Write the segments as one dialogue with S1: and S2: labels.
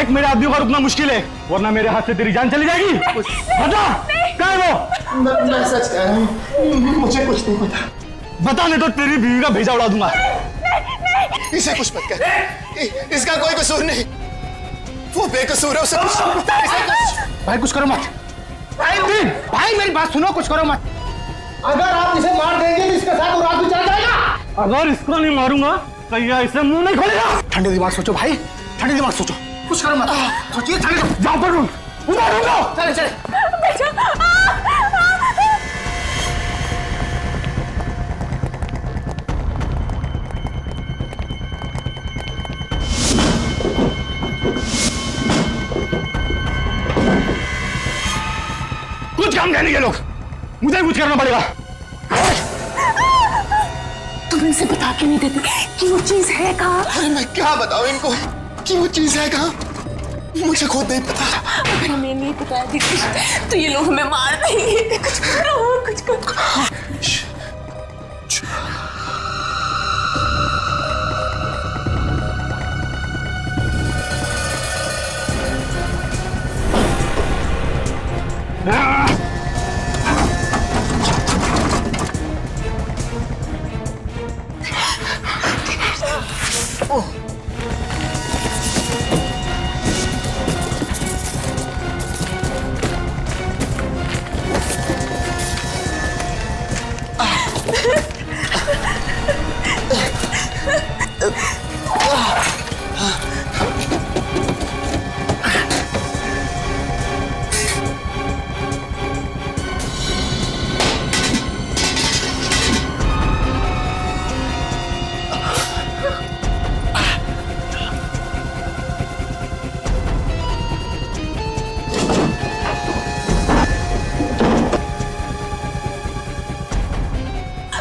S1: एक मेरे आदमी को रुकना मुश्किल है, वरना मेरे हाथ से तेरी जान चली जाएगी। बता क्या है वो?
S2: मैं सच कह रहा हूँ, मुझे कुछ नहीं पता।
S1: बता, नहीं तो तेरी बीवी का भेजा उड़ा दूंगा।
S2: इसे कुछ मत कर, इसका कोई कसूर नहीं, वो बेकसूर है, उसे कुछ नहीं पता।
S1: भाई कुछ करो मत। भाई मेरी बात सुनो, कुछ करो मत।
S2: अगर आप इसे मार देंगे तो इसके साथ रात भी चला जाएगा।
S1: अगर इसको नहीं मारूंगा तो ये इसे मुंह नहीं खोलेगा।
S2: ठंडे दिमाग सोचो भाई, ठंडे दिमाग सोचो, कुछ करो मत, सोचिए।
S1: जाओ पर
S2: चले चले।
S1: कुछ काम नहीं ये लोग, मुझे कुछ करना पड़ेगा।
S3: तुम इनसे बता के नहीं देते कि वो चीज है कहाँ?
S2: अरे मैं क्या बताऊं इनको कि वो चीज है कहाँ, मुझे खुद नहीं पता।
S3: अगर हमें नहीं पता तो ये लोग हमें मार देंगे। कुछ करो, कुछ करो।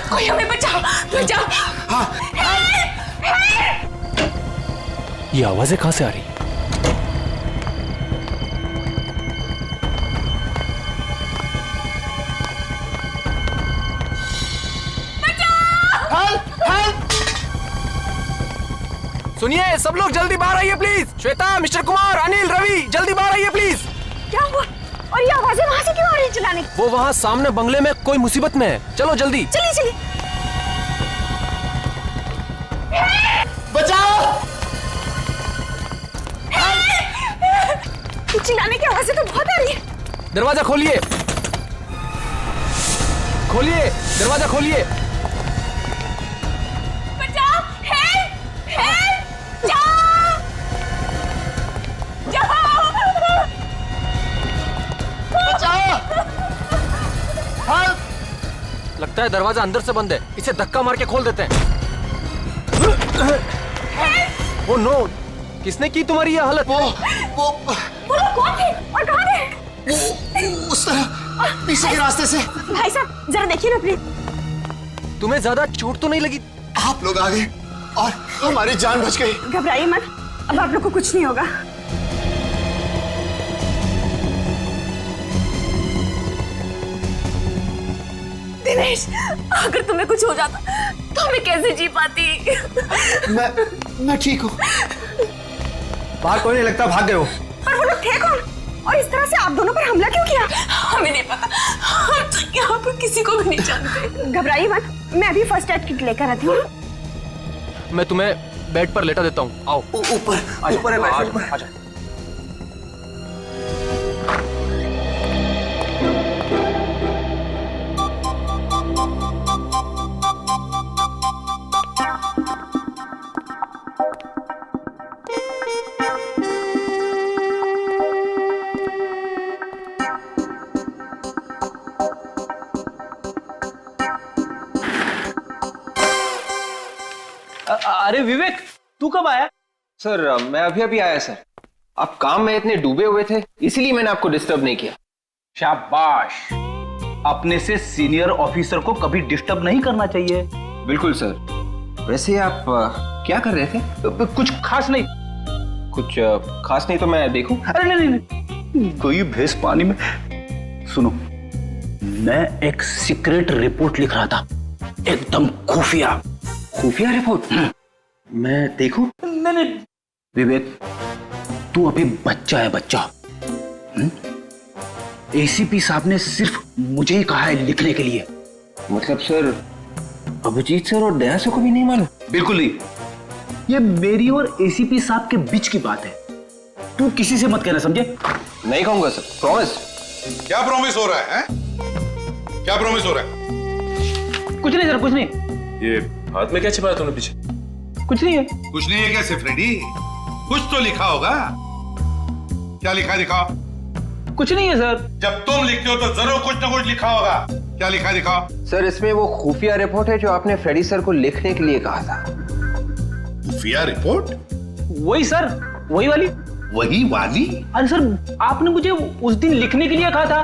S3: कोई हमें बचाओ, बचाओ।
S2: हाँ।
S4: ये आवाजें कहां से आ रही? सुनिए सब लोग, जल्दी बाहर आइए प्लीज। श्वेता, मिस्टर कुमार, अनिल, रवि, जल्दी बाहर आइए प्लीज।
S3: क्या हुआ? और ये आवाजें वहां से क्यों आ रही है चिल्लाने?
S4: वो वहाँ सामने बंगले में कोई मुसीबत में है, चलो जल्दी।
S3: चलिए चलिए।
S2: बचाओ!
S3: चिल्लाने की आवाजें तो बहुत आ रही है।
S4: दरवाजा खोलिए, खोलिए, दरवाजा खोलिए।
S3: बचाओ! हेल्प! हेल्प! जाओ! जाओ!
S4: लगता है दरवाजा अंदर से बंद है, इसे धक्का मार के खोल देते हैं। ओ नो, किसने की तुम्हारी ये हालत?
S2: वो
S3: लोग कौन थे और कहाँ थे?
S2: उस तरह पीछे के रास्ते से।
S3: भाई साहब जरा देखिए ना प्लीज।
S4: तुम्हें ज्यादा चोट तो नहीं लगी?
S2: आप लोग आ गए और हमारी जान बच गई।
S3: घबराइए मत, अब आप लोग को कुछ नहीं होगा। दिनेश, अगर तुम्हें कुछ हो जाता तो मैं कैसे जी पाती?
S2: मैं ठीक हूँ।
S1: बाहर कोई नहीं लगता, भाग गए हो।
S3: पर वो लोग थे कौन? और इस तरह से आप दोनों पर हमला क्यों किया? हमें नहीं पता, हम तो यहाँ पर किसी को भी नहीं जानते। घबराइए मत, मैं अभी फर्स्ट एड किट लेकर आती हूँ।
S4: मैं तुम्हें बेड पर लेटा देता हूँ, आओ।
S2: ऊपर है बेड।
S4: आजा।
S5: अरे विवेक, तू कब आया?
S6: सर मैं अभी अभी आया सर। आप काम में इतने डूबे हुए थे, इसीलिए मैंने आपको डिस्टर्ब नहीं किया।
S5: शाबाश, अपने से सीनियर ऑफिसर को कभी डिस्टर्ब नहीं करना चाहिए।
S6: बिल्कुल सर। वैसे आप क्या कर रहे थे?
S5: कुछ खास नहीं।
S6: कुछ खास नहीं तो मैं देखूं?
S5: अरे नहीं, कोई भैंस पानी में। सुनो, मैं एक सीक्रेट रिपोर्ट लिख रहा था, एकदम खुफिया।
S6: खुफिया रिपोर्ट? मैं देखूं?
S5: नहीं।
S6: विवेक,
S5: तू अभी बच्चा है, बच्चा। एसीपी साहब ने सिर्फ मुझे ही कहा है लिखने के लिए।
S6: मतलब सर, अभिजीत सर और दया सर को भी नहीं मालूम?
S5: बिल्कुल नहीं, ये मेरी और एसीपी साहब के बीच की बात है। तू किसी से मत कहना, समझे?
S6: नहीं कहूंगा सर, प्रॉमिस।
S7: क्या प्रॉमिस हो रहा है? क्या प्रॉमिस हो रहा है?
S5: कुछ नहीं सर, कुछ नहीं।
S8: ये हाथ में क्या छिपाया तूने पीछे?
S5: कुछ नहीं है।
S7: कुछ नहीं है कैसे फ्रेडी? कुछ तो लिखा होगा। क्या लिखा है दिखाओ।
S5: कुछ नहीं है सर।
S7: जब तुम लिखते हो तो जरूर कुछ ना कुछ लिखा होगा। क्या लिखा है दिखाओ।
S6: सर, इसमें वो खुफिया रिपोर्ट है जो आपने फ्रेडी सर को लिखने के लिए कहा था।
S7: खुफिया रिपोर्ट?
S5: वही सर, वही वाली।
S7: वही वाली?
S5: अरे सर, आपने मुझे उस दिन लिखने के लिए कहा था।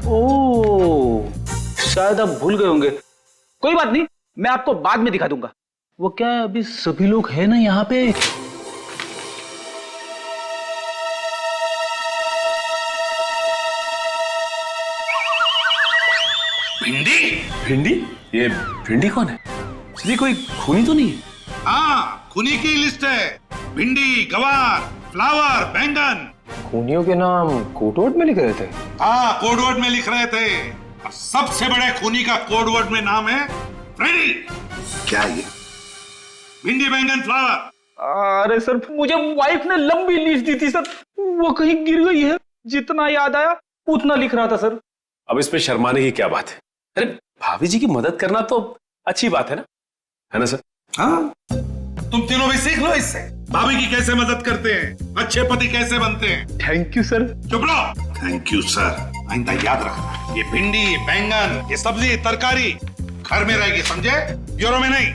S5: ओह, शायद आप भूल गए होंगे। कोई बात नहीं, मैं आपको बाद में दिखा दूंगा। वो क्या है, अभी सभी लोग हैं ना यहाँ पे।
S7: भिंडी?
S8: भिंडी? ये भिंडी कौन है? ये कोई खूनी तो नहीं है?
S7: हाँ, खूनी की लिस्ट है। भिंडी, गवार, फ्लावर, बैंगन।
S6: खूनियों के नाम कोडवर्ड में लिख रहे थे?
S7: हाँ, कोडवर्ड में लिख रहे थे। और सबसे बड़े खूनी का कोडवर्ड में नाम है फ्रेडी। क्या ये? भिंडी, बैंगन, फ्लावर।
S5: अरे सर, मुझे वाइफ ने लंबी लिस्ट दी थी सर, वो कहीं गिर गई है। जितना याद आया उतना लिख रहा था सर।
S8: अब इसमें शर्माने की क्या बात है? अरे भाभी जी की मदद करना तो अच्छी बात है ना सर?
S7: हाँ, तुम तीनों भी सीख लो इससे। भाभी की कैसे मदद करते हैं, अच्छे पति कैसे बनते हैं।
S5: Thank you sir.
S7: चुप रहो। Thank you sir. आइंदा याद रखना, ये भिंडी, बैंगन, ये सब्जी, तरकारी घर में रहेगी, समझे? ब्यूरो में नहीं।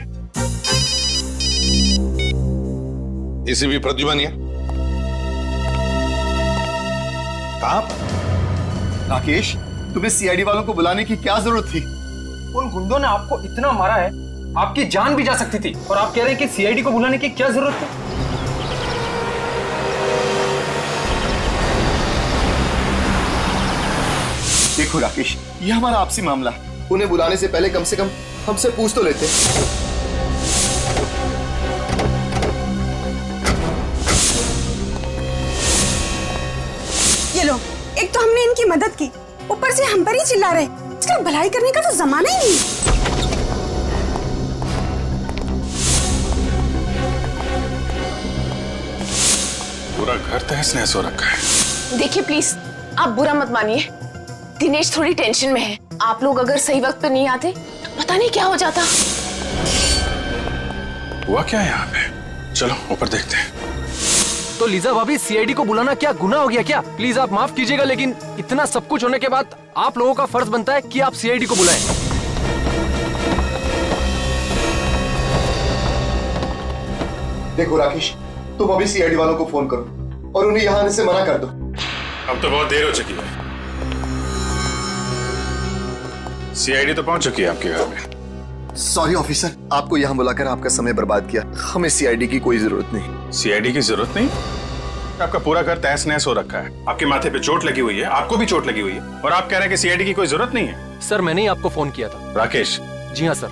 S7: इसी भी प्रद्युमन है।
S2: कहां पर? राकेश, तुम्हें सीआईडी वालों को बुलाने की क्या जरूरत थी?
S4: उन गुंडों ने आपको इतना मारा है, आपकी जान भी जा सकती थी, और आप कह रहे हैं कि सीआईडी को बुलाने की क्या जरूरत है?
S2: देखो राकेश, ये हमारा आपसी मामला है। उन्हें बुलाने से पहले कम से कम हमसे पूछ तो लेते।
S3: ये लो, एक तो हमने इनकी मदद की, ऊपर से हम पर ही चिल्ला रहे। इसका भलाई करने का तो जमाना ही नहीं।
S7: पूरा घर तहस नहस हो रखा है।
S9: देखिए प्लीज, आप बुरा मत मानिए, दिनेश थोड़ी टेंशन में है। आप लोग अगर सही वक्त पे नहीं आते तो पता नहीं क्या हो जाता।
S7: हुआ क्या है यहाँ पे? चलो ऊपर देखते हैं।
S4: तो लीजा भाभी, सीआईडी को बुलाना क्या गुनाह हो गया क्या? प्लीज आप माफ कीजिएगा, लेकिन इतना सब कुछ होने के बाद आप लोगों का फर्ज बनता है कि आप सीआईडी को बुलाएं।
S2: देखो राकेश, तुम अभी सीआईडी वालों को फोन करो और उन्हें यहाँ आने से मना कर दो।
S7: अब तो बहुत देर हो चुकी है। सीआईडी तो पहुंच चुकी है आपके घर में।
S2: सॉरी ऑफिसर, आपको यहाँ बुलाकर आपका समय बर्बाद किया। हमें सीआईडी की कोई जरूरत नहीं।
S7: सीआईडी की जरूरत नहीं? आपका पूरा घर तहस नहस हो रखा है, आपके माथे पे चोट लगी हुई है, आपको भी चोट लगी हुई है, और आप कह रहे हैं कि सीआईडी की कोई जरूरत नहीं है।
S4: सर, मैंने ही आपको फोन किया था।
S7: राकेश?
S4: जी हाँ सर।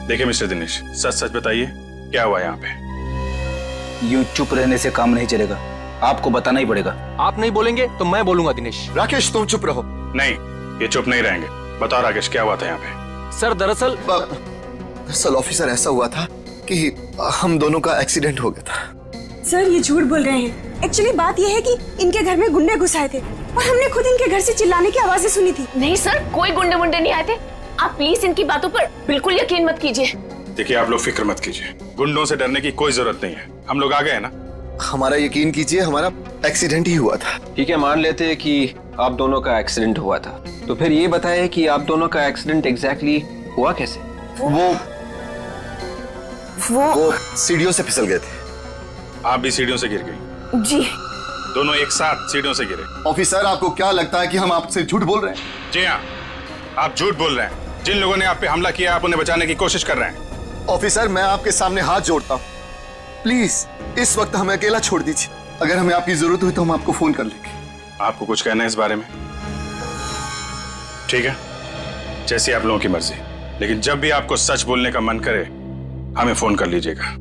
S7: देखिए मिस्टर दिनेश, सच सच बताइए, क्या हुआ यहाँ पे?
S5: यूं चुप रहने से काम नहीं चलेगा, आपको बताना ही पड़ेगा।
S4: आप नहीं बोलेंगे तो मैं बोलूंगा दिनेश।
S2: राकेश, तुम चुप रहो।
S7: नहीं, ये चुप नहीं रहेंगे। बताओ राकेश, क्या हुआ था यहाँ पे?
S4: सर दरअसल
S2: ऑफिसर, ऐसा हुआ था कि हम दोनों का एक्सीडेंट हो गया था।
S3: सर, ये झूठ बोल रहे हैं। एक्चुअली बात ये है कि इनके घर में गुंडे घुस आए थे और हमने खुद इनके घर से चिल्लाने की आवाजें सुनी थी।
S9: नहीं सर, कोई गुंडे मुंडे नहीं आए थे। आप प्लीज इनकी बातों पर बिल्कुल यकीन मत कीजिए।
S7: देखिए, आप लोग फिक्र मत कीजिए, गुंडों से डरने की कोई जरूरत नहीं है। हम लोग आ गए ना।
S2: हमारा यकीन कीजिए, हमारा एक्सीडेंट ही हुआ था।
S6: ठीक है, मान लेते हैं कि आप दोनों का एक्सीडेंट हुआ था, तो फिर ये बताएं कि आप दोनों का एक्सीडेंट एग्जैक्टली हुआ कैसे?
S2: वो सीढ़ियों से फिसल गए थे।
S7: आप भी सीढ़ियों से गिर गई?
S3: जी।
S7: दोनों एक साथ सीढ़ियों से गिरे?
S2: ऑफिसर, आपको क्या लगता है कि हम आपसे झूठ बोल रहे हैं?
S7: जी हाँ, आप झूठ बोल रहे हैं। जिन लोगों ने आप पे हमला किया, आप उन्हें बचाने की कोशिश कर रहे हैं।
S2: ऑफिसर, मैं आपके सामने हाथ जोड़ता हूँ, प्लीज इस वक्त हमें अकेला छोड़ दीजिए। अगर हमें आपकी जरूरत हुई तो हम आपको फोन कर लेंगे।
S7: आपको कुछ कहना है इस बारे में? ठीक है, जैसी आप लोगों की मर्जी, लेकिन जब भी आपको सच बोलने का मन करे हमें फोन कर लीजिएगा।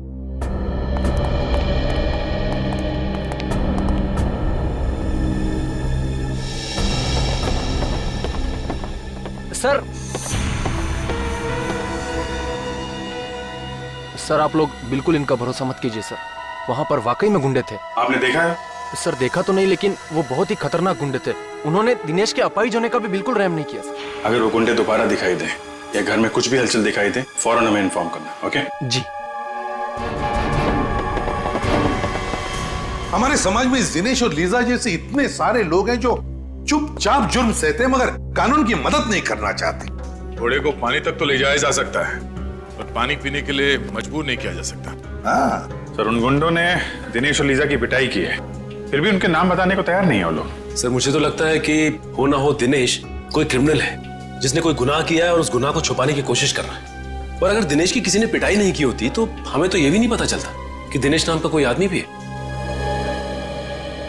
S4: सर सर आप लोग बिल्कुल इनका भरोसा मत कीजिए सर। वहां पर वाकई में गुंडे थे।
S7: आपने देखा है?
S4: सर देखा तो नहीं, लेकिन वो बहुत ही खतरनाक गुंडे थे। उन्होंने दिनेश के अपाहिज होने का भी बिल्कुल रहम नहीं किया सर।
S7: अगर वो गुंडे दोबारा दिखाई दे या घर में कुछ भी हलचल दिखाई दे, फौरन हमें इन्फॉर्म करना। ओके
S4: जी।
S7: हमारे समाज में दिनेश और लीजा जैसे इतने सारे लोग हैं जो चुपचाप जुर्म सहते हैं मगर कानून की मदद नहीं करना चाहते।
S10: घोड़े को पानी तक तो ले जाया जा सकता है, पर पानी पीने के लिए मजबूर नहीं किया जा सकता।
S7: हाँ सर, उन गुंडों ने दिनेश और लीजा की पिटाई की है, फिर भी उनके नाम बताने को तैयार नहीं है वो लोग।
S8: सर मुझे तो लगता है कि हो ना हो दिनेश कोई क्रिमिनल है जिसने कोई गुनाह किया है और उस गुनाह को छुपाने की कोशिश कर रहा है। और अगर दिनेश की किसी ने पिटाई नहीं की होती तो हमें तो ये भी नहीं पता चलता कि दिनेश नाम का कोई आदमी भी है।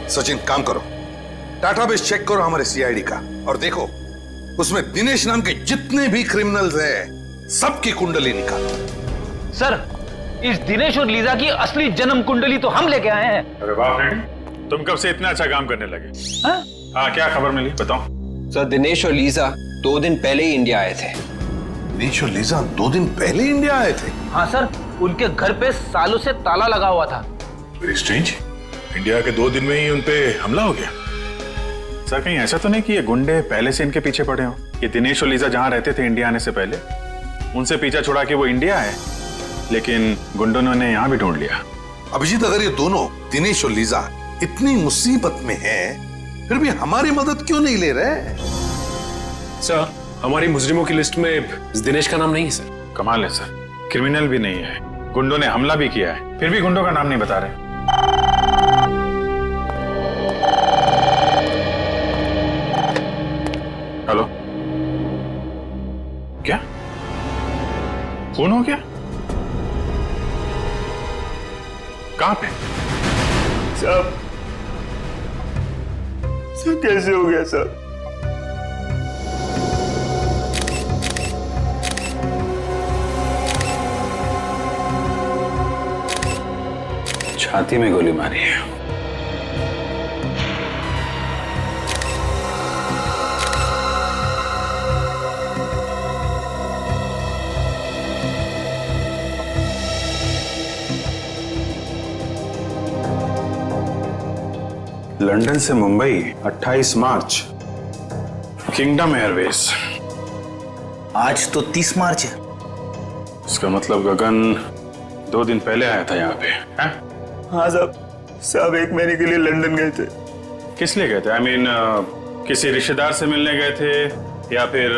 S7: सचिन काम करो, डाटाबेस चेक करो हमारे सीआईडी का और देखो उसमें दिनेश नाम के जितने भी क्रिमिनल्स हैं सबकी कुंडली निकालो।
S5: सर इस दिनेश और लीजा की असली जन्म कुंडली तो हम लेके आए हैं।
S7: अरे वाह फ्रेंड, तुम कब से इतना अच्छा काम करने लगे? हाँ क्या खबर मिली बताओ।
S6: सर दिनेश और लीजा 2 दिन पहले ही इंडिया आए थे।
S7: दिनेश और लीजा 2 दिन पहले इंडिया आए थे?
S5: हाँ सर, उनके घर पे सालों से ताला लगा हुआ था।
S10: वेरी स्ट्रेंज, इंडिया के 2 दिन में ही उनपे हमला हो गया।
S7: सर कहीं ऐसा तो नहीं कि ये गुंडे पहले से इनके पीछे पड़े हो? ये दिनेश और लीजा जहां रहते थे इंडिया आने से पहले, उनसे पीछा छुड़ा के वो इंडिया है, लेकिन गुंडों ने यहाँ भी ढूंढ लिया।
S11: अभिजीत, अगर ये दोनों दिनेश और लीजा इतनी मुसीबत में हैं, फिर भी हमारी मदद क्यों नहीं ले रहे?
S8: सर हमारी मुजरिमों की लिस्ट में दिनेश का नाम नहीं है सर।
S7: कमाल है सर, क्रिमिनल भी नहीं है, गुंडों ने हमला भी किया है, फिर भी गुंडों का नाम नहीं बता रहे। हेलो, क्या फोन हो गया? कहां पे?
S2: साहब कैसे हो गया साहब?
S7: छाती में गोली मारी है। लंदन से मुंबई 28 मार्च, किंगडम एयरवेज।
S5: आज तो 30 मार्च है।
S7: इसका मतलब गगन 2 दिन पहले आया था यहाँ पे, हैं?
S2: हाँ साहब 1 महीने के लिए लंदन गए थे।
S7: किस लिए गए थे? I mean, किसी रिश्तेदार से मिलने गए थे या फिर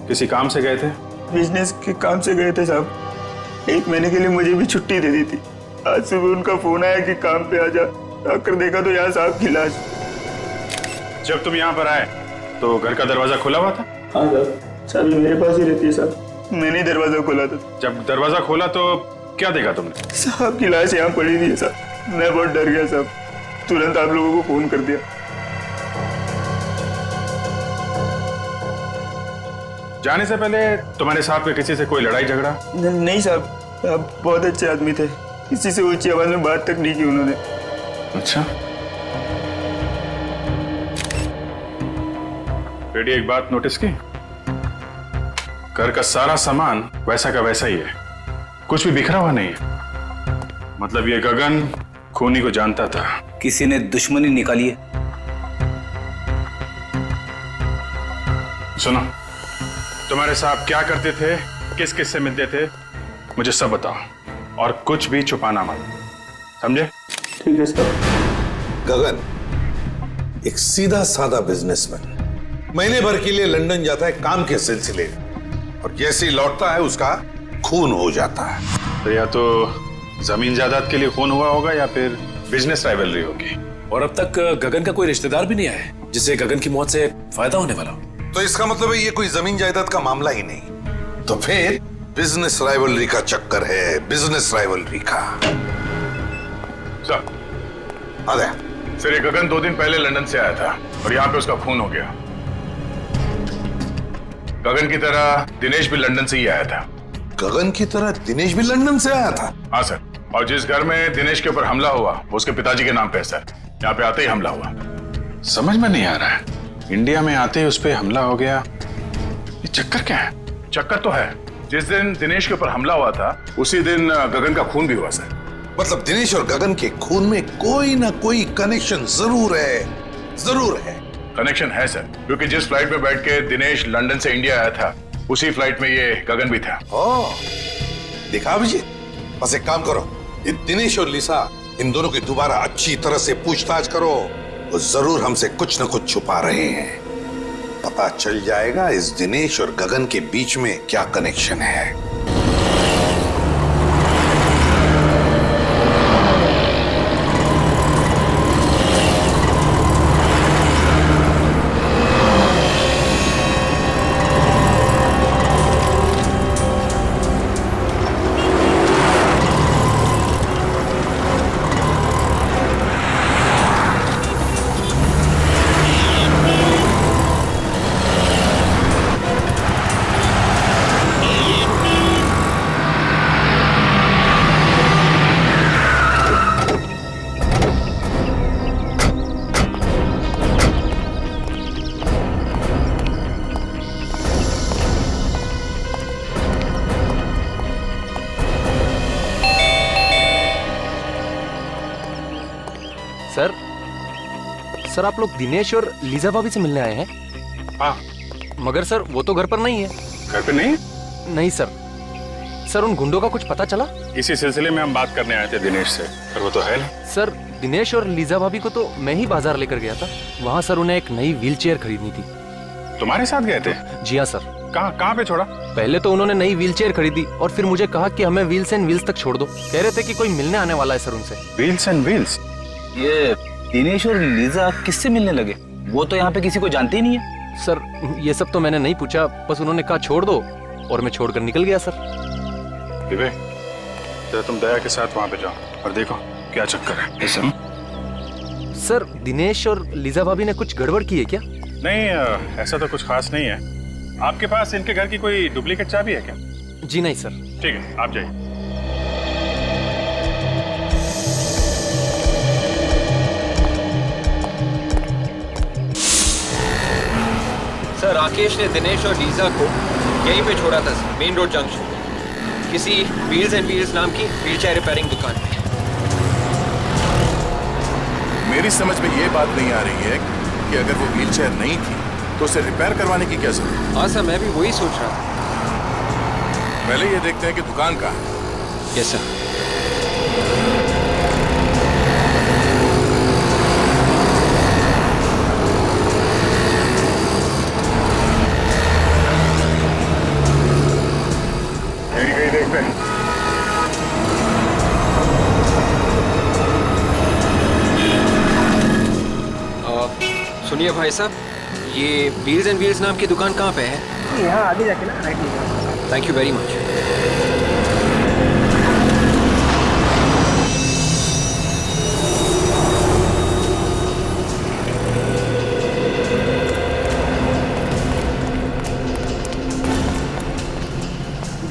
S7: किसी काम से गए थे?
S2: बिजनेस के काम से गए थे साहब। 1 महीने के लिए मुझे भी छुट्टी दे दी थी। आज सुबह उनका फोन आया कि काम पे आ जा। आकर देखा तो यहाँ साहब की लाश।
S7: जब तुम यहाँ पर आए तो घर का दरवाजा खुला हुआ था?
S2: हाँ साहब, चाबी मेरे पास ही रहती है साहब। मैंने दरवाजा खोला था।
S7: जब दरवाजा खोला तो क्या देखा तुमने?
S2: साहब की लाश यहाँ पड़ी हुई है साहब। मैं बहुत डर गया साहब, तुरंत आप लोगों को फोन कर दिया।
S7: जाने से पहले तुम्हारे साथ में किसी से कोई लड़ाई झगड़ा?
S2: नहीं साहब, आप बहुत अच्छे आदमी थे। किसी से ऊंची आवाज में बात तक नहीं की उन्होंने।
S7: अच्छा, बेटी एक बात नोटिस की? घर का सारा सामान वैसा का वैसा ही है, कुछ भी बिखरा हुआ नहीं है। मतलब ये गगन खूनी को जानता था।
S5: किसी ने दुश्मनी निकाली है।
S7: सुनो, तुम्हारे साहब क्या करते थे, किस किस से मिलते थे, मुझे सब बताओ और कुछ भी छुपाना मत, समझे?
S2: ठीक है साहब।
S11: गगन एक सीधा साधा बिजनेसमैन, महीने भर के लिए लंदन जाता है काम के सिलसिले में, और जैसे ही लौटता है उसका खून हो जाता है।
S7: तो या तो जमीन जायदाद के लिए खून हुआ होगा या फिर बिजनेस राइवलरी होगी।
S8: और अब तक गगन का कोई रिश्तेदार भी नहीं आया है जिससे गगन की मौत से फायदा होने वाला हो।
S11: तो इसका मतलब है ये कोई जमीन जायदाद का मामला ही नहीं, तो फिर बिजनेस राइवलरी का चक्कर है, बिजनेस राइवलरी का।
S7: सर,
S11: अरे
S7: फिर ये गगन 2 दिन पहले लंदन से आया था और यहाँ पे उसका खून हो गया। गगन की तरह दिनेश भी लंदन से ही आया था।
S11: गगन की तरह दिनेश भी लंदन से आया था?
S7: हाँ सर, और जिस घर में दिनेश के ऊपर हमला हुआ वो उसके पिताजी के नाम पे है सर। यहाँ पे आते ही हमला हुआ। समझ में नहीं आ रहा है, इंडिया में आते ही उस पर हमला हो गया, ये चक्कर क्या है? चक्कर तो है, जिस दिन दिनेश के ऊपर हमला हुआ था उसी दिन गगन का खून भी हुआ सर।
S11: मतलब दिनेश और गगन के खून में कोई ना कोई कनेक्शन जरूर है, जरूर है।
S7: कनेक्शन है सर, क्योंकि जिस फ्लाइट में बैठ के दिनेश लंदन से इंडिया आया था उसी फ्लाइट में ये गगन भी था।
S11: देखा अभिजीत, बस एक काम करो, ये दिनेश और लिसा इन दोनों की दोबारा अच्छी तरह से पूछताछ करो। वो जरूर हमसे कुछ न कुछ छुपा रहे हैं। पता चल जाएगा इस दिनेश और गगन के बीच में क्या कनेक्शन है।
S4: सर आप लोग दिनेश और लीजा भाभी से मिलने आए हैं?
S7: हाँ।
S4: मगर सर वो तो घर पर नहीं है।
S7: घर पे नहीं?
S4: नहीं सर। सर उन गुंडों का कुछ पता चला?
S7: इसी सिलसिले में हम बात करने आए थे दिनेश से, पर वो तो है नहीं।
S4: सर दिनेश और लीजा भाभी को तो मैं ही बाजार लेकर गया था। वहाँ सर उन्हें एक नई व्हीलचेयर खरीदनी थी।
S7: तुम्हारे साथ गए थे?
S4: जी हाँ सर।
S7: कहाँ पे छोड़ा?
S4: पहले तो उन्होंने नई व्हीलचेयर खरीदी और फिर मुझे कहा कि हमें व्हील्स एंड व्हील्स तक छोड़ दो। कह रहे थे कि कोई मिलने आने वाला है सर उनसे।
S7: Wheels and wheels?
S5: ये दिनेश और लीजा किससे मिलने लगे? वो तो यहाँ पे किसी को जानते ही नहीं है।
S4: सर ये सब तो मैंने नहीं पूछा, बस उन्होंने कहा छोड़ दो और मैं छोड़कर निकल गया सर।
S7: विवेक, जरा तुम दया के साथ वहाँ पे जाओ और देखो क्या चक्कर है।
S4: सर दिनेश और लीजा भाभी ने कुछ गड़बड़ की है क्या?
S7: नहीं, ऐसा तो कुछ खास नहीं है। आपके पास इनके घर की कोई डुप्लीकेट चाबी है क्या?
S4: जी नहीं सर।
S7: ठीक है, आप जाइए।
S6: सर राकेश ने दिनेश और लीजा को यहीं पे छोड़ा था मेन रोड जंक्शन पे, किसी व्हील्स एंड व्हील्स नाम की व्हीलचेयर रिपेयरिंग दुकान पे।
S10: मेरी समझ में ये बात नहीं आ रही है कि अगर वो व्हीलचेयर नहीं थी तो उसे रिपेयर करवाने की क्या जरूरत?
S6: हाँ सर, मैं भी वही सोच रहा था।
S10: पहले ये देखते हैं कि दुकान कहाँ है।
S6: Yes sir.
S7: देखते हैं।
S6: सुनिए भाई साहब, ये व्हील्स एंड व्हील्स नाम की दुकान कहाँ पे है?
S12: यहाँ आगे जाके ना राइट लीजिए।
S6: Thank you very much.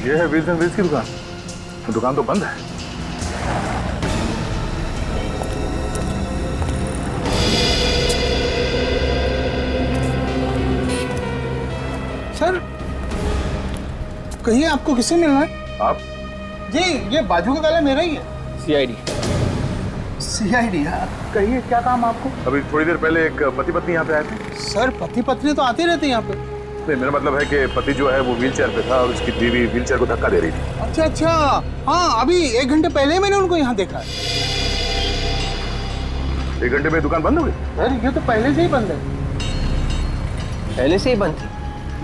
S7: ये है व्हील्स एंड व्हील्स की दुकान। तो दुकान तो बंद है।
S12: सर कहिए आपको किससे मिलना है?
S7: आप?
S12: जी ये बाजू का ताला मेरा ही है।
S6: सीआईडी।
S12: सीआईडी? कहिए क्या काम आपको?
S7: अभी थोड़ी देर पहले एक पति पत्नी यहाँ पे आए थे।
S12: सर पति पत्नी तो आते रहते हैं यहाँ पे।
S7: नहीं, मेरा मतलब है कि पति जो है वो व्हीलचेयर पे था और उसकी बीवी व्हीलचेयर को धक्का दे रही थी।
S12: अच्छा अच्छा, हाँ अभी 1 घंटे पहले मैंने उनको यहाँ देखा है।
S7: 1 घंटे में दुकान बंद हो गई?
S12: सर ये तो पहले से ही बंद है।
S6: पहले से ही बंद थी?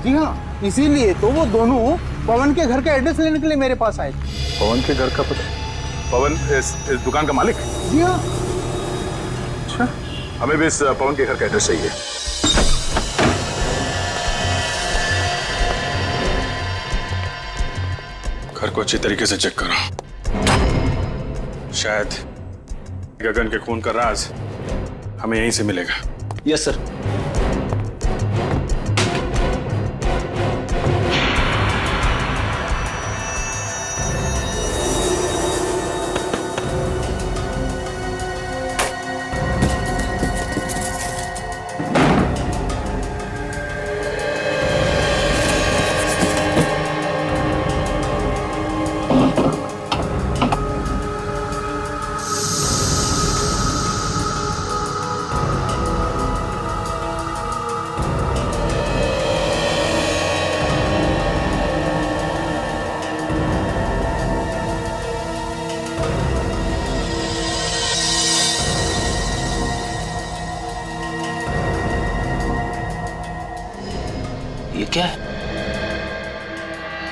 S12: जी हाँ, इसीलिए तो वो दोनों पवन के घर का एड्रेस लेने के लिए मेरे पास आए थे।
S7: पवन के घर का पता? पवन इस दुकान का मालिक?
S12: जी हाँ।
S7: अच्छा, हमें भी इस पवन के घर का एड्रेस चाहिए। घर को अच्छी तरीके से चेक करो। शायद गगन के खून का राज हमें यहीं से मिलेगा।
S5: Yes sir.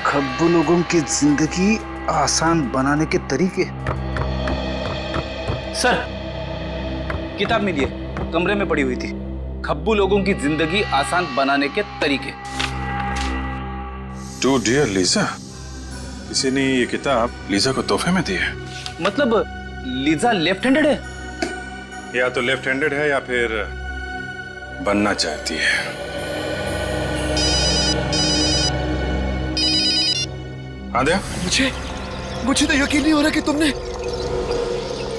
S5: खब्बू लोगों की जिंदगी आसान बनाने के तरीके। सर, किताब मिली है, कमरे में पड़ी हुई थी। खब्बू लोगों की जिंदगी आसान बनाने के तरीके।
S7: टू डियर लीजा, किसी ने ये किताब लीजा को तोहफे में दी है।
S5: मतलब लीजा लेफ्ट हैंडेड है?
S7: या तो लेफ्ट हैंडेड है या फिर बनना चाहती है। आद्या,
S13: मुझे तो यकीन नहीं हो रहा कि तुमने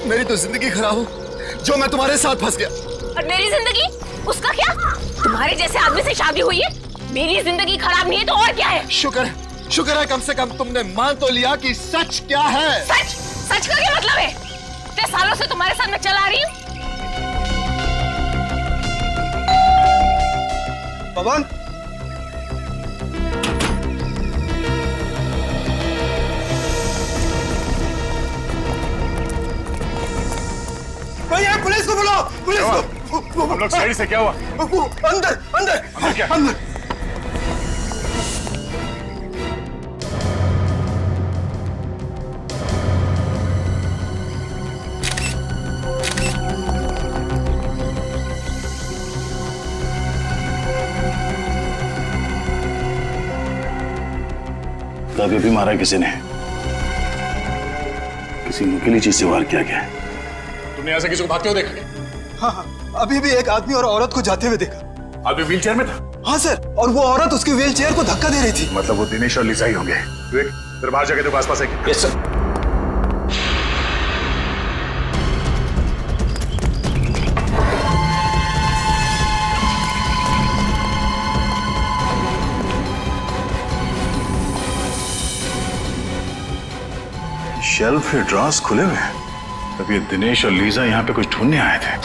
S13: मेरी तो जिंदगी खराब हो, जो मैं तुम्हारे साथ फंस गया।
S9: और मेरी जिंदगी, उसका क्या? तुम्हारे जैसे आदमी से शादी हुई है, मेरी जिंदगी खराब नहीं है तो और क्या है?
S13: शुक्र है कम से कम तुमने मान तो लिया कि सच क्या है।
S9: सच का क्या मतलब है? इतने सालों से तुम्हारे साथ मैं चला रही हूँ।
S12: पवन, भैया पुलिस को बुलाओ, पुलिस को।
S7: हम लोग साइड से, क्या हुआ?
S12: अंदर
S7: क्या?
S12: अंदर।
S5: अभी भी मारा किसी ने, किसी नुकीली चीज से वार किया गया।
S10: तुमने यहाँ से किसी को भागते हुए देखा क्या?
S13: हाँ, अभी भी एक आदमी और औरत को जाते हुए देखा।
S7: आदमी व्हील चेयर में था?
S13: हाँ सर, और वो औरत उसकी व्हील चेयर को धक्का दे रही थी।
S7: मतलब वो दिनेश और लीजा ही होंगे। फिर बाहर जाके तो आसपास है।
S5: Yes sir.
S7: शेल्फ के ड्रॉर्स खुले हुए हैं। तब ये दिनेश और लीजा यहाँ पे कुछ ढूंढने आए थे।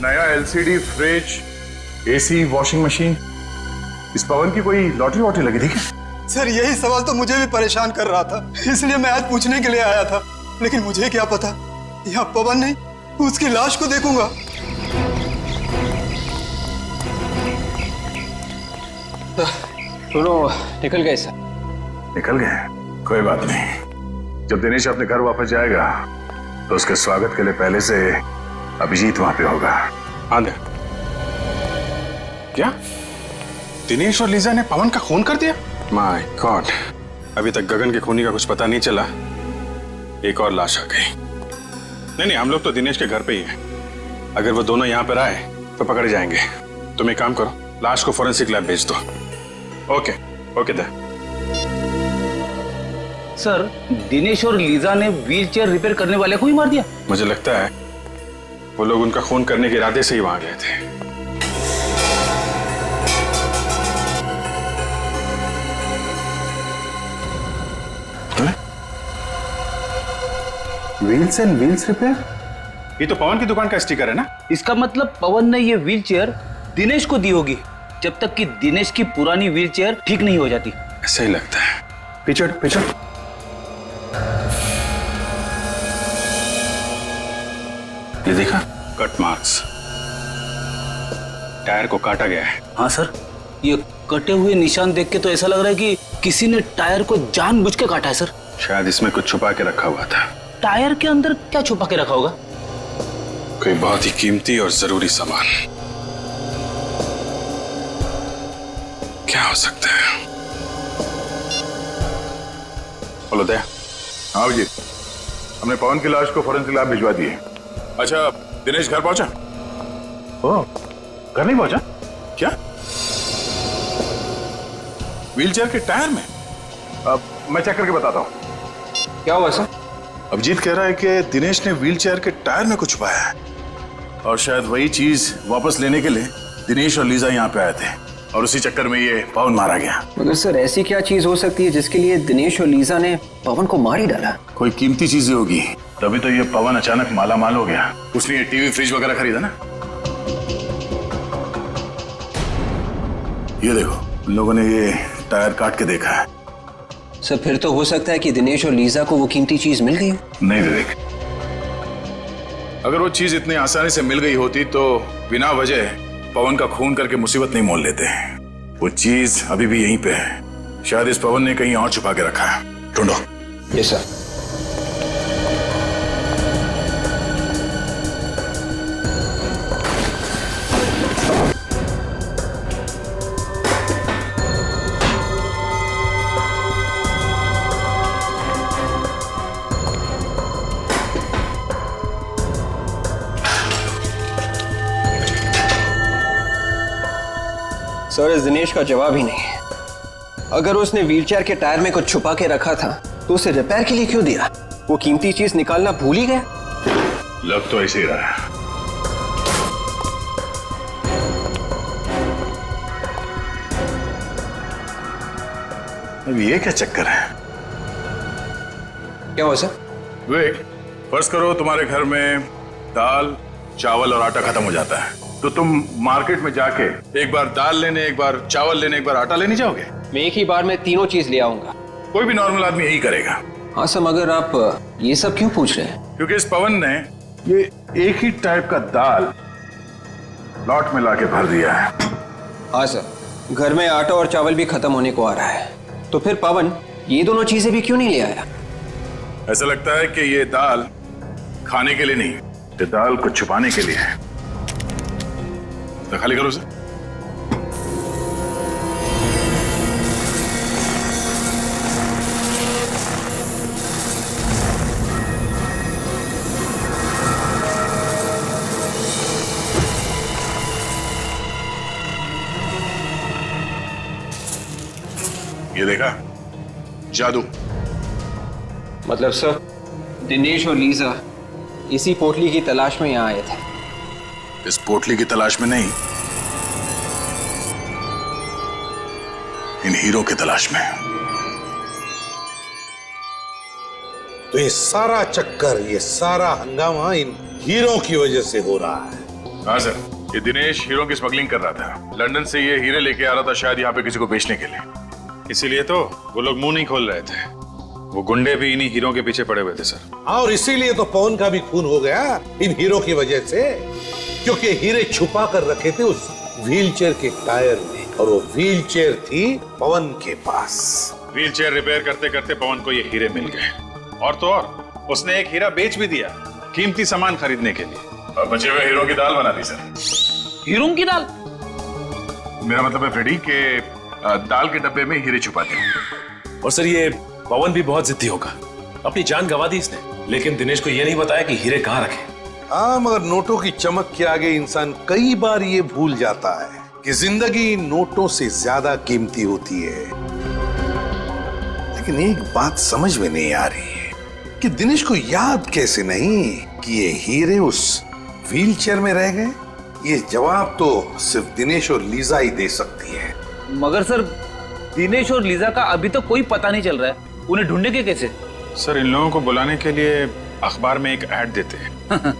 S7: नया LCD fridge, AC, washing machine. इस पवन की कोई लॉटरी वॉटरी लगी थी क्या?
S13: सर यही सवाल तो मुझे भी परेशान कर रहा था, इसलिए मैं आज पूछने के लिए आया था। लेकिन मुझे क्या पता, यहाँ पवन नहीं, उसकी लाश को देखूंगा।
S5: दोनों निकल गए सर।
S7: निकल गए? कोई बात नहीं। जब दिनेश अपने घर वापस जाएगा तो उसके स्वागत के लिए पहले से अभिजीत वहां पे होगा। आंधे क्या दिनेश और लीजा ने पवन का खून कर दिया? माय गॉड, अभी तक गगन के खूनी का कुछ पता नहीं चला। एक और लाश आ गई। नहीं, हम लोग तो दिनेश के घर पे ही हैं। अगर वो दोनों यहाँ पर आए तो पकड़े जाएंगे। तुम एक काम करो, लाश को फोरेंसिक लैब भेज दो। ओके
S5: सर, दिनेश और लीजा ने व्हीलचेयर रिपेयर करने वाले को ही मार दिया?
S7: मुझे लगता है वो लोग उनका खून करने के इरादे से ही वहां गए थे। Wheels and wheels repair? ये तो पवन की दुकान का स्टिकर है ना?
S5: इसका मतलब पवन ने ये व्हीलचेयर दिनेश को दी होगी, जब तक कि दिनेश की पुरानी व्हीलचेयर ठीक नहीं हो जाती।
S7: ऐसा ही लगता है। पीछे ये देखा, कट मार्क्स, टायर को काटा गया है।
S5: हाँ सर, ये कटे हुए निशान देख के तो ऐसा लग रहा है कि किसी ने टायर को जानबूझ के काटा है सर।
S7: शायद इसमें कुछ छुपा के रखा हुआ था।
S5: टायर के अंदर क्या छुपा के रखा होगा?
S7: कोई बहुत ही कीमती और जरूरी सामान। क्या हो सकता है? बोलो दया।
S10: हाँ जी, हमने पवन की लाश को फोरेंसिक लैब भिजवा दी है। अच्छा, दिनेश घर पहुंचा?
S7: ओह, घर नहीं पहुंचा?
S10: क्या? व्हीलचेयर के टायर में?
S7: अब मैं चेक करके बताता हूं।
S4: क्या हुआ सर?
S10: अभिजीत कह रहा है कि दिनेश ने व्हीलचेयर के टायर में कुछ छुपाया है और शायद वही चीज वापस लेने के लिए दिनेश और लीजा यहाँ पे आए थे और उसी चक्कर में ये पवन मारा गया।
S6: मगर सर ऐसी क्या चीज हो सकती है जिसके लिए दिनेश और लीजा ने पवन को मार ही डाला?
S10: कोई कीमती चीजें होगी, तभी तो ये पवन अचानक माला माल हो गया। उसने ये टीवी फ्रिज वगैरह खरीदा ना। ये देखो, उन लोगों ने ये टायर काट के देखा है।
S6: सर फिर तो हो सकता है कि दिनेश और लीजा को वो कीमती चीज मिल गई।
S10: नहीं विवेक, अगर वो चीज इतनी आसानी से मिल गई होती तो बिना वजह पवन का खून करके मुसीबत नहीं मोल लेते। वो चीज अभी भी यहीं पे है। शायद इस पवन ने कहीं और छुपा के रखा है। ढूंढो।
S6: Yes sir. सर इस दिनेश का जवाब ही नहीं। अगर उसने व्हीलचेयर के टायर में कुछ छुपा के रखा था तो उसे रिपेयर के लिए क्यों दिया? वो कीमती चीज निकालना भूल ही गया।
S10: लग तो ऐसे ही रहा है। अब ये क्या चक्कर है?
S6: क्या हुआ सर?
S10: विवेक, फर्ज करो तुम्हारे घर में दाल, चावल और आटा खत्म हो जाता है, तो तुम मार्केट में जाके एक बार दाल लेने, एक बार चावल लेने, एक बार आटा लेने जाओगे?
S6: मैं एक ही बार में तीनों चीज ले आऊंगा।
S10: कोई भी नॉर्मल आदमी यही करेगा।
S6: हाँ सर, मगर आप ये सब क्यों पूछ रहे हैं?
S10: क्योंकि इस पवन ने ये एक ही टाइप का दाल लॉट में लाके भर दिया है।
S6: हाँ सर, घर में आटा और चावल भी खत्म होने को आ रहा है, तो फिर पवन ये दोनों चीजें भी क्यों नहीं ले आया?
S10: ऐसा लगता है कि ये दाल खाने के लिए नहीं, ये दाल को छुपाने के लिए है। तो खाली करो उसे। ये देखा? जादू।
S6: मतलब सर दिनेश और लीजा इसी पोटली की तलाश में यहाँ आए थे?
S10: इस पोटली की तलाश में नहीं, इन हीरो की तलाश में।
S11: तो ये सारा चक्कर, ये सारा हंगामा इन हीरो की वजह से हो रहा है।
S10: हाँ सर, ये दिनेश हीरो की स्मगलिंग कर रहा था। लंदन से ये हीरे लेके आ रहा था, शायद यहाँ पे किसी को बेचने के लिए। इसीलिए तो वो लोग मुंह नहीं खोल रहे थे। वो गुंडे भी इन्हीं हीरो के पीछे पड़े हुए थे सर।
S11: और इसीलिए तो पवन का भी खून हो गया इन हीरो की वजह से, क्योंकि हीरे छुपा कर रखे थे उस व्हीलचेयर के टायर में, और वो व्हीलचेयर थी पवन के पास।
S7: व्हीलचेयर रिपेयर करते करते पवन को ये हीरे मिल गए, और तो और उसने एक हीरा बेच भी दिया कीमती सामान खरीदने के लिए, और बचे हुए हीरो की दाल बना दी सर।
S5: हीरो की दाल?
S10: मेरा मतलब है फ्रेडी के दाल के डब्बे में हीरे छुपा दिए।
S8: और सर ये पवन भी बहुत जिद्दी होगा, अपनी जान गंवा दी इसने, लेकिन दिनेश को ये नहीं बताया कि हीरे कहाँ रखे।
S11: हाँ, मगर नोटों की चमक के आगे इंसान कई बार ये भूल जाता है कि जिंदगी नोटों से ज्यादा कीमती होती है। लेकिन एक बात समझ में नहीं आ रही है कि दिनेश को याद कैसे नहीं कि ये हीरे उस व्हीलचेयर में रह गए। ये जवाब तो सिर्फ दिनेश और लीजा ही दे सकती है।
S5: मगर सर दिनेश और लीजा का अभी तो कोई पता नहीं चल रहा है, उन्हें ढूंढेंगे कैसे?
S7: सर इन लोगों को बुलाने के लिए अखबार में एक ऐड देते हैं।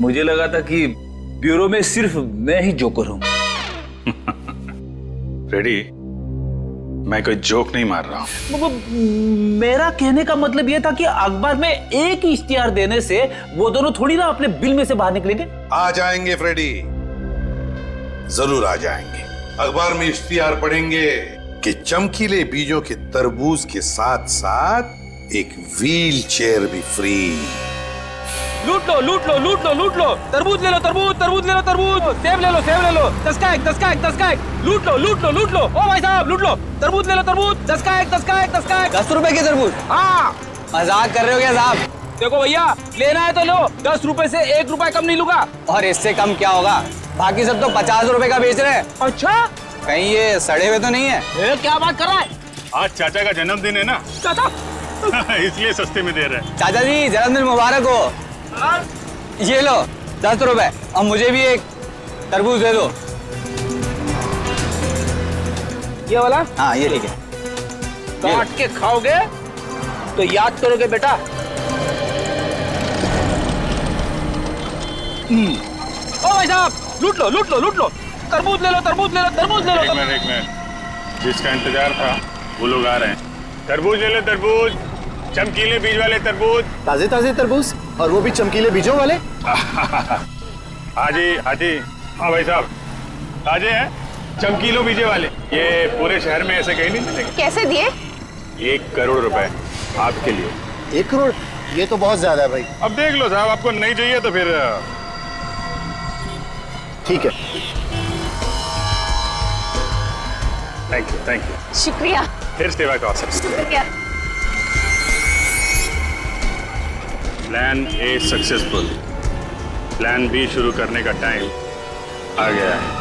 S5: मुझे लगा था कि ब्यूरो में सिर्फ मैं ही जोकर हूं।
S7: रेडी, मैं कोई जोक नहीं मार रहा हूं।
S5: मेरा कहने का मतलब यह था कि अखबार में एक ही इश्तिहार देने से वो दोनों थोड़ी ना अपने बिल में से बाहर निकलेंगे।
S11: आ जाएंगे फ्रेडी, जरूर आ जाएंगे। अखबार में इश्तिहार पढ़ेंगे कि चमकीले बीजों के तरबूज के साथ साथ एक व्हील चेयर भी फ्री।
S5: लूट लो लूट लो लूट लो लूट लो, तरबूज ले लो तरबूज, तरबूज ले लो तरबूज, सेब ले लो सेब ले लो, 10 का एक 10 का एक 10 का एक, लूट लो लूट लो लूट लो। ओ भाई साहब लूट लो, तरबूज ले लो तरबूज, 10 का एक 10 का एक 10 का एक।
S6: 10 रुपए की तरबूज?
S5: हाँ।
S6: मजाक कर रहे हो क्या साहब?
S5: देखो भैया, लेना है तो लो, 10 रुपए से 1 रुपए कम नहीं लूंगा।
S6: और इससे कम क्या होगा? बाकी सब तो 50 रुपए का बेच रहे हैं।
S5: अच्छा,
S6: कहीं ये सड़े हुए तो नहीं है?
S5: क्या बात कर रहा है?
S7: आज चाचा का जन्मदिन है ना,
S5: चाचा
S7: इसलिए सस्ते में दे रहे हैं।
S6: चाचा जी जन्मदिन मुबारक हो। ये लो 10 रुपए, और मुझे भी एक तरबूज दे दो।
S5: ये वाला?
S6: हाँ ये ठीक है।
S5: काट के खाओगे तो याद करोगे बेटा। ओ भाई साहब, लूट लो लूट लो लूट लो, तरबूज ले लो तरबूज ले लो तरबूज ले लो।
S7: एक मिनट, जिसका इंतजार था वो लोग आ रहे हैं। तरबूज ले लो तरबूज, चमकीले बीज वाले तरबूज।
S12: ताजे ताजे तरबूज, और वो भी चमकीले बीजों वाले।
S7: हाजी हाजी, हाँ भाई साहब, ताजे हैं, चमकीलों बीजे वाले। ये पूरे शहर में ऐसे कहीं नहीं मिलेंगे।
S3: कैसे दिए?
S7: 1 करोड़ रुपए आपके लिए।
S12: 1 करोड़? ये तो बहुत ज्यादा है भाई।
S7: अब देख लो साहब, आपको नहीं चाहिए तो फिर
S12: ठीक है।
S7: Thank you.
S3: शुक्रिया।
S7: फिर सेवा का अवसर।
S3: शुक्रिया।
S7: Plan A successful, plan B शुरू करने का टाइम आ गया है।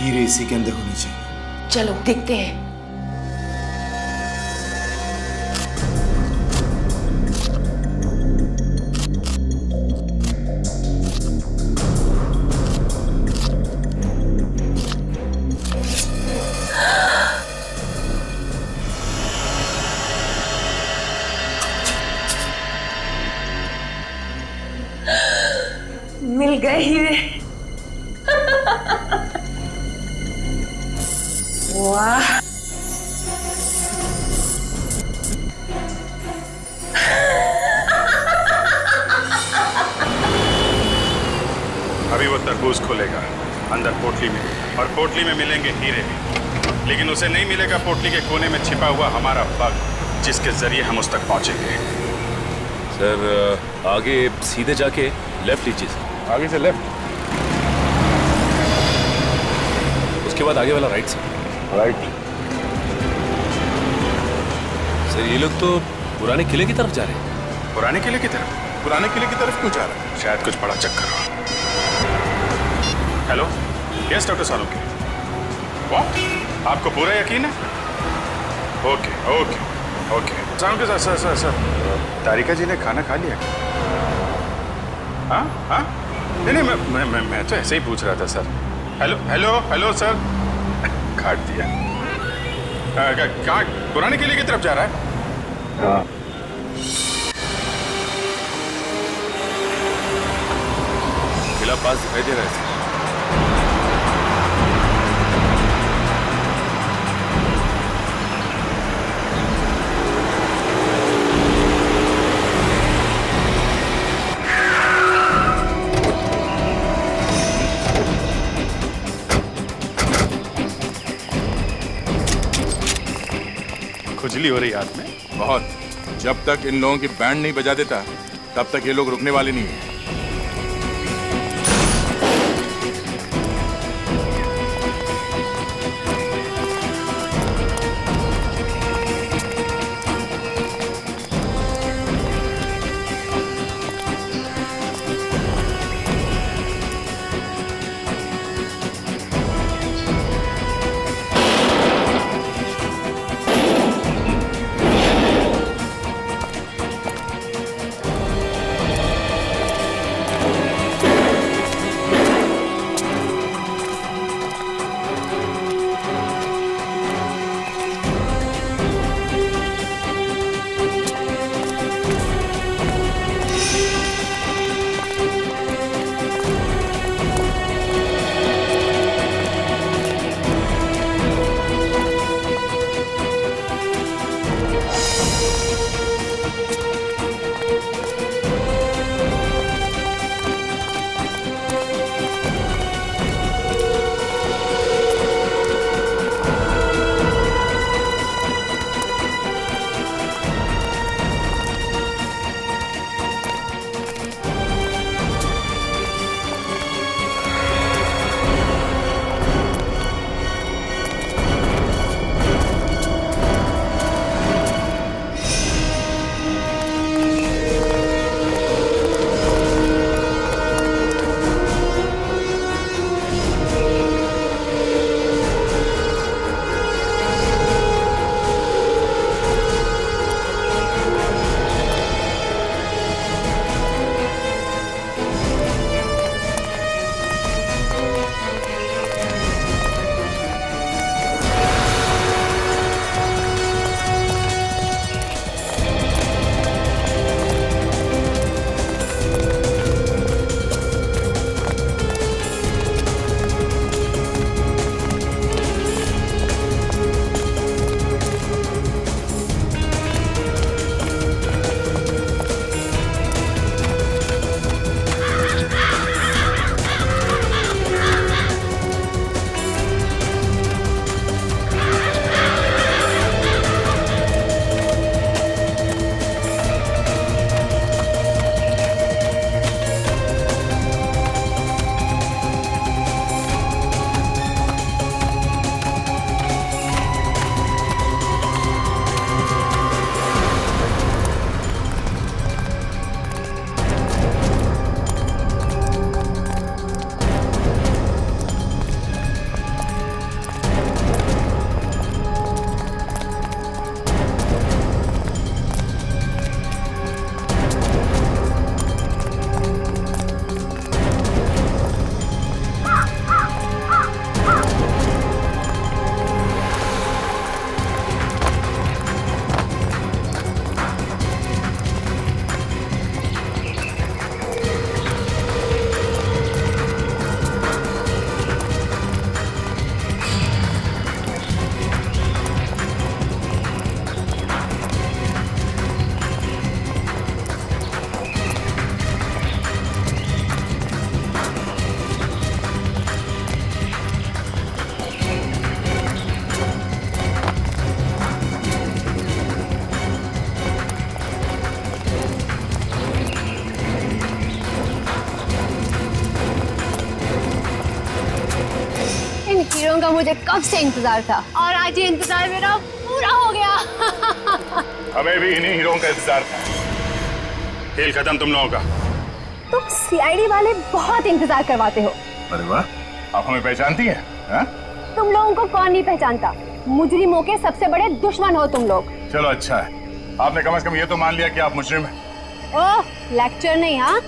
S13: हीरे इसी के अंदर होनी चाहिए।
S9: चलो देखते हैं।
S3: मिल गए हीरे। वाह,
S7: अभी वो तरबूज खोलेगा अंदर पोटली में, और पोटली में मिलेंगे हीरे भी, लेकिन उसे नहीं मिलेगा पोटली के कोने में छिपा हुआ हमारा बग, जिसके जरिए हम उस तक पहुंचेंगे।
S8: सर आगे सीधे जाके लेफ्ट लीजिए सर।
S7: आगे से लेफ्ट,
S8: उसके बाद आगे वाला राइट सर।
S7: राइट।
S8: सर ये लोग तो पुराने किले की तरफ जा रहे हैं।
S7: पुराने किले की तरफ? पुराने किले की तरफ क्यों जा रहा है? शायद कुछ बड़ा चक्कर हो। Hello, yes doctor Salunke. What? आपको पूरा यकीन है? Okay okay okay. Salunke sir sir sir sir, Tarika ji ने खाना खा लिया? हाँ हाँ, नहीं मैं तो ऐसे ही पूछ रहा था sir. Hello hello hello sir, काट दिया। कहाँ? पुराने किले की तरफ जा रहा है? हाँ।
S8: किला पास दिखाई दे रहा है।
S7: खुजली हो रही हाथ में
S10: बहुत। जब तक इन लोगों की बैंड नहीं बजा देता तब तक ये लोग रुकने वाले नहीं है।
S14: लोगों का मुझे कब से इंतजार था और आज ये इंतजार मेरा पूरा हो गया।
S7: हमें भी इन्हीं हीरों का इंतजार था। खेल खत्म तुम लोगों का।
S14: तुम सीआईडी वाले बहुत इंतजार करवाते हो।
S7: अरे वाह, आप हमें पहचानती हैं? हाँ?
S14: तुम लोगों को कौन नहीं पहचानता, मुजरिमों के सबसे बड़े दुश्मन हो तुम लोग।
S7: चलो अच्छा है, आपने कम से कम ये तो मान लिया कि आप मुजरिम हैं।
S14: ओह, लेक्चर नहीं। हाँ,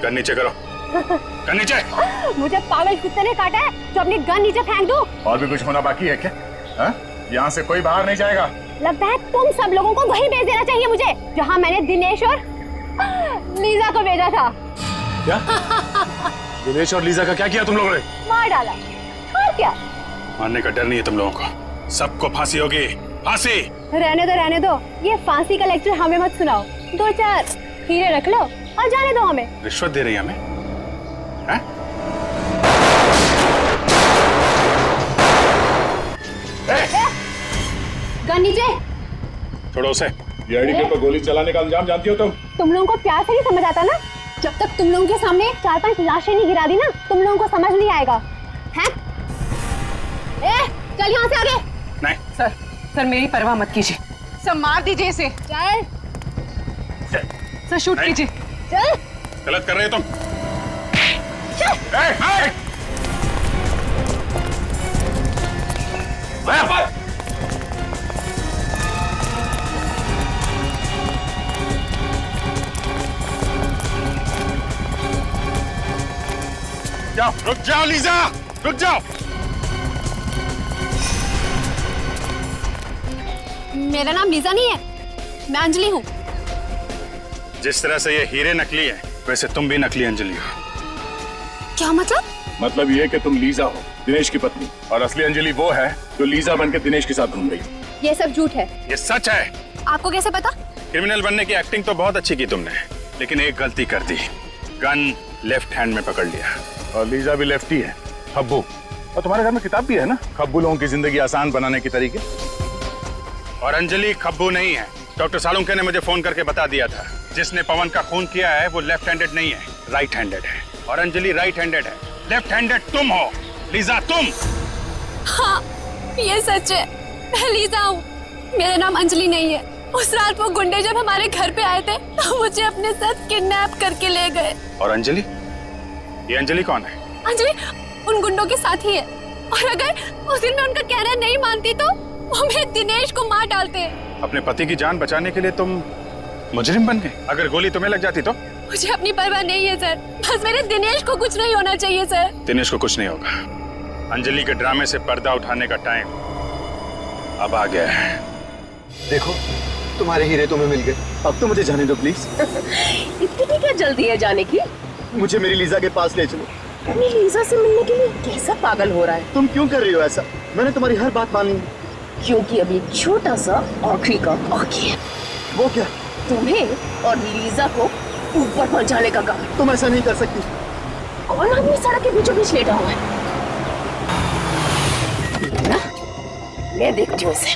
S7: गन नीचे करो। गन नीचे।
S14: मुझे पागल कुत्ते ने काटा है जो अपनी गन नीचे फेंक दूं?
S7: और भी कुछ होना बाकी है क्या? यहाँ से कोई बाहर नहीं जाएगा।
S14: लगता है तुम सब लोगों को वहीं भेज देना चाहिए मुझे जहाँ मैंने दिनेश और लीजा को भेजा था।
S7: क्या? दिनेश और लीजा का क्या किया तुम लोगों ने?
S14: मार डाला। और क्या?
S7: मारने का डर नहीं है तुम लोगों को। सबको फांसी होगी, फांसी।
S14: रहने दो, ये फांसी का लेक्चर हमें मत सुनाओ। 2-4 हीरे रख लो और जाने दो हमें।
S7: रिश्वत दे रही है हमें?
S14: गन नीचे।
S7: छोड़ो उसे। सीआईडी के ऊपर गोली चलाने का अंजाम जानती हो तुम?
S14: तुम लोगों को प्यार से नहीं समझ आता ना? जब तक तुम लोगों के सामने 4-5 लाशें नहीं गिरा दी ना, तुम लोगों को समझ नहीं आएगा। हैं? चल यहाँ से आगे।
S7: नहीं।
S3: सर मेरी परवाह मत कीजिए। सर मार दीजिए इसे।
S14: चल।
S3: सर शूट कीजिए।
S14: चल।
S7: गलत कर रहे हो तुम। जाओ, रुक जाओ लीजा, रुक जाओ।
S14: मेरा नाम लीजा नहीं है, मैं अंजलि हूँ।
S7: जिस तरह से ये हीरे नकली है, वैसे तुम भी नकली अंजलि हो।
S14: क्या मतलब?
S7: मतलब ये कि तुम लीजा हो, दिनेश की पत्नी, और असली अंजलि वो है जो लीजा बनकर दिनेश के साथ घूम रही है।
S14: ये सब झूठ है।
S7: ये सच है।
S14: आपको कैसे पता?
S7: क्रिमिनल बनने की एक्टिंग तो बहुत अच्छी की तुमने, लेकिन एक गलती कर दी। गन लेफ्ट हैंड में पकड़ लिया। और लीजा भी लेफ्टी है, खब्बू। और तुम्हारे घर में किताब भी है ना, खब्बू लोगों की जिंदगी आसान बनाने के तरीके। और अंजलि खब्बू नहीं है। डॉक्टर सालुंके ने मुझे फोन करके बता दिया था, जिसने पवन का खून किया है वो लेफ्ट हैंडेड नहीं है, राइट हैंडेड है। और अंजलि राइट हैंडेड है। लेफ्ट हैंडेड तुम हो, लीजा तुम।
S14: हाँ, ये सच है, मैं लीजा हूँ। मेरा नाम अंजलि नहीं है। उस रात वो गुंडे जब हमारे घर पे आए थे तो मुझे अपने साथ किडनैप करके ले गए।
S7: और अंजलि? ये अंजलि कौन है?
S14: अंजलि उन गुंडों के साथ ही है। और अगर उस दिन मैं उनका कहना नहीं मानती तो वो मेरे दिनेश को मार डालते।
S7: अपने पति की जान बचाने के लिए तुम मुजरिम बन गए? अगर गोली तुम्हें लग जाती तो?
S14: मुझे अपनी परवाह नहीं है सर, बस मेरे दिनेश को कुछ नहीं होना चाहिए सर।
S7: दिनेश को कुछ नहीं होगा। अंजलि के ड्रामे से पर्दा उठाने का टाइम अब आ गया है।
S15: देखो, तुम्हारे हीरे तुम्हें मिल गए। अब तो मुझे जाने दो प्लीज।
S3: इतनी क्या जल्दी है जाने की?
S15: मुझे मेरी लीजा के पास ले चलो।
S3: अपनी लीजा से मिलने के लिए कैसा पागल हो रहा है?
S15: तुम क्यों कर रही हो ऐसा? मैंने तुम्हारी हर बात मान ली।
S3: क्योंकि अभी छोटा सा आखिरी काम बाकी है।
S15: वो क्या?
S3: तुम्हें और लीजा को ऊपर पहुंचाने का काम।
S15: तुम ऐसा नहीं कर सकती।
S3: कौन आदमी सड़क के बीचों बीच लेटा हुआ है? मैं देखती हूँ इसे।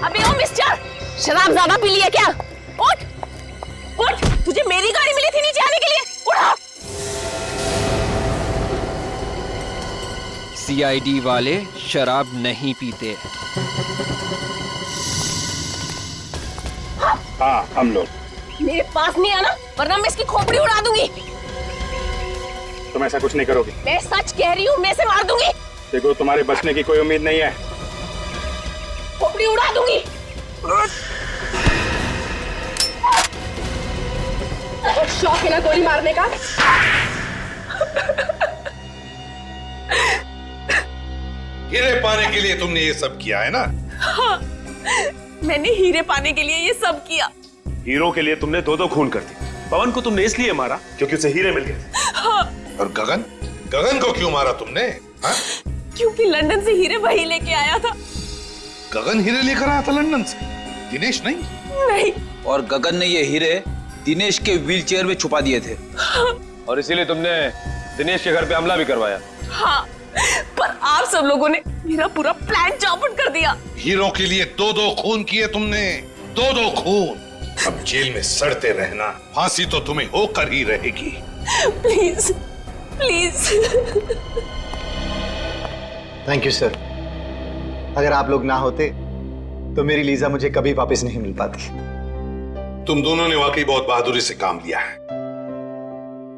S9: अबे ओ मिस्टर, शराब ज्यादा पी लिया क्या? उठ, उठ, तुझे मेरी गाड़ी मिली थी नीचे आने के लिए, उठा।
S6: सीआईडी वाले शराब नहीं पीते।
S7: हाँ, हम लोग।
S9: मेरे पास नहीं आना, वरना मैं इसकी खोपड़ी उड़ा दूंगी।
S7: तुम ऐसा कुछ नहीं करोगे।
S9: मैं सच कह रही हूँ, मैं इसे मार दूंगी।
S7: देखो, तुम्हारे बचने की कोई उम्मीद नहीं है।
S9: खोपड़ी उड़ा दूंगी।
S3: शौक है ना गोली मारने का?
S11: हीरे पाने के लिए तुमने ये सब किया है ना?
S9: हाँ, मैंने हीरे पाने के लिए ये सब किया।
S8: हीरो के लिए तुमने 2-2 खून कर दी। पवन को तुमने इसलिए मारा क्योंकि उसे हीरे मिल गए।
S9: हाँ।
S11: और गगन? गगन को क्यों मारा तुमने? हाँ?
S9: क्योंकि लंदन से हीरे वही लेके आया था।
S11: गगन हीरे लेकर आया था लंदन से, दिनेश नहीं?
S9: नहीं।
S16: और गगन ने ये हीरे दिनेश के व्हीलचेयर में छुपा दिए थे।
S9: हाँ।
S5: और इसीलिए तुमने दिनेश के घर पे हमला भी करवाया।
S9: हाँ, पर आप सब लोगों ने मेरा पूरा प्लान चौपट कर दिया।
S11: हीरो के लिए 2-2 खून किए तुमने, 2-2 खून। अब जेल में सड़ते रहना, फांसी तो तुम्हें होकर ही रहेगी।
S9: Please, please.
S15: Thank you sir. अगर आप लोग ना होते तो मेरी लीजा मुझे कभी वापस नहीं मिल पाती।
S11: तुम दोनों ने वाकई बहुत बहादुरी से काम लिया है।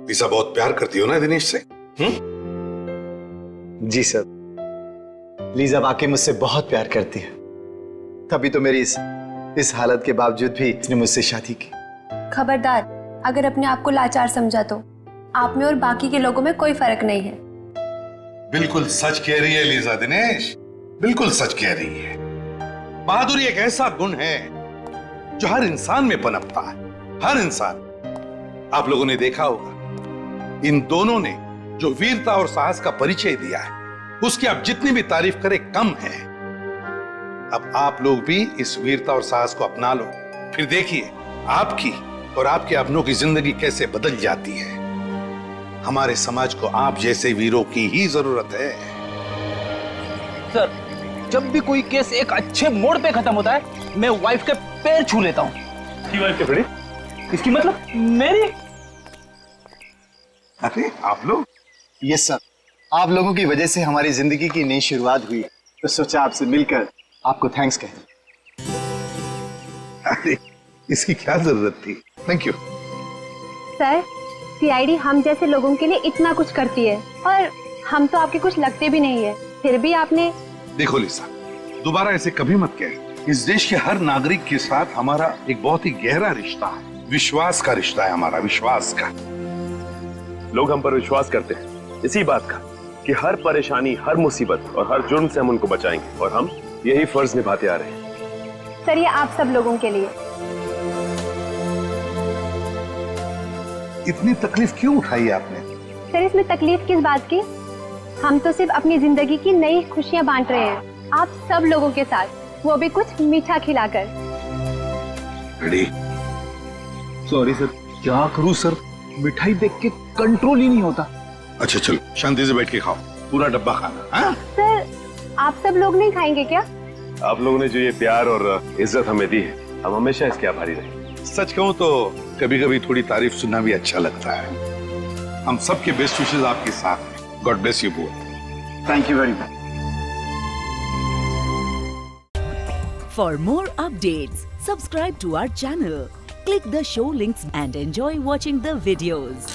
S11: लीजा बहुत प्यार करती हो ना दिनेश से?
S15: जी सर, लीजा वाकई मुझसे बहुत प्यार करती है, तभी तो मेरी इस हालत के बावजूद भी इसने मुझसे शादी की।
S14: खबरदार, अगर अपने आप को लाचार समझा तो आप में और बाकी के लोगों में कोई फर्क नहीं है।
S11: बिल्कुल सच कह रही है लीजा दिनेश, बिल्कुल सच कह रही है। बहादुरी एक ऐसा गुण है जो हर इंसान में पनपता है, हर इंसान। आप लोगों ने देखा होगा इन दोनों ने जो वीरता और साहस का परिचय दिया है, उसकी आप जितनी भी तारीफ करें कम है। अब आप लोग भी इस वीरता और साहस को अपना लो, फिर देखिए आपकी और आपके अपनों की जिंदगी कैसे बदल जाती है। हमारे समाज को आप जैसे वीरों की ही जरूरत है।
S5: सर, जब भी कोई केस एक अच्छे मोड़ पे खत्म होता है, मैं वाइफ के पैर छू लेता हूँ।
S1: वाइफ के बड़े?
S5: इसकी मतलब मेरी?
S11: अरे आप लोग?
S15: यस सर, आप लोगों की वजह से हमारी जिंदगी की नई शुरुआत हुई, तो सोचा आपसे मिलकर आपको थैंक्स कह दूं।
S11: अरे इसकी क्या जरूरत थी? थैंक यू
S14: सर, सीआईडी हम जैसे लोगों के लिए इतना कुछ करती है और हम तो आपके कुछ लगते भी नहीं है, फिर भी आपने।
S11: देखो लिसा, दोबारा ऐसे कभी मत कह। इस देश के हर नागरिक के साथ हमारा एक बहुत ही गहरा रिश्ता है, विश्वास का रिश्ता है हमारा, विश्वास का।
S17: लोग हम पर विश्वास करते हैं इसी बात का कि हर परेशानी, हर मुसीबत और हर जुर्म से हम उनको बचाएंगे, और हम यही फर्ज निभाते आ रहे हैं।
S14: सर, ये आप सब लोगों के लिए।
S11: इतनी तकलीफ क्यों उठाई आपने?
S14: सर, इसमें तकलीफ किस बात की? हम तो सिर्फ अपनी जिंदगी की नई खुशियां बांट रहे हैं आप सब लोगों के साथ, वो भी कुछ मीठा खिलाकर।
S5: सॉरी सर, क्या करूं सर, मिठाई देख के कंट्रोल ही नहीं होता।
S11: अच्छा चलो, शांति से बैठ के खाओ, पूरा डब्बा खाना। हाँ?
S14: सर, आप सब लोग नहीं खाएंगे क्या?
S17: आप लोगों ने जो ये प्यार और इज्जत हमें दी है, हम हमेशा इसके आभारी रहेंगे।
S11: सच कहूं तो कभी कभी थोड़ी तारीफ सुनना भी अच्छा लगता है। हम सबके बेस्ट विशेस आपके साथ हैं। God bless you both.
S15: Thank you very much.
S18: For more updates, subscribe to our channel, click the show links and enjoy watching the videos.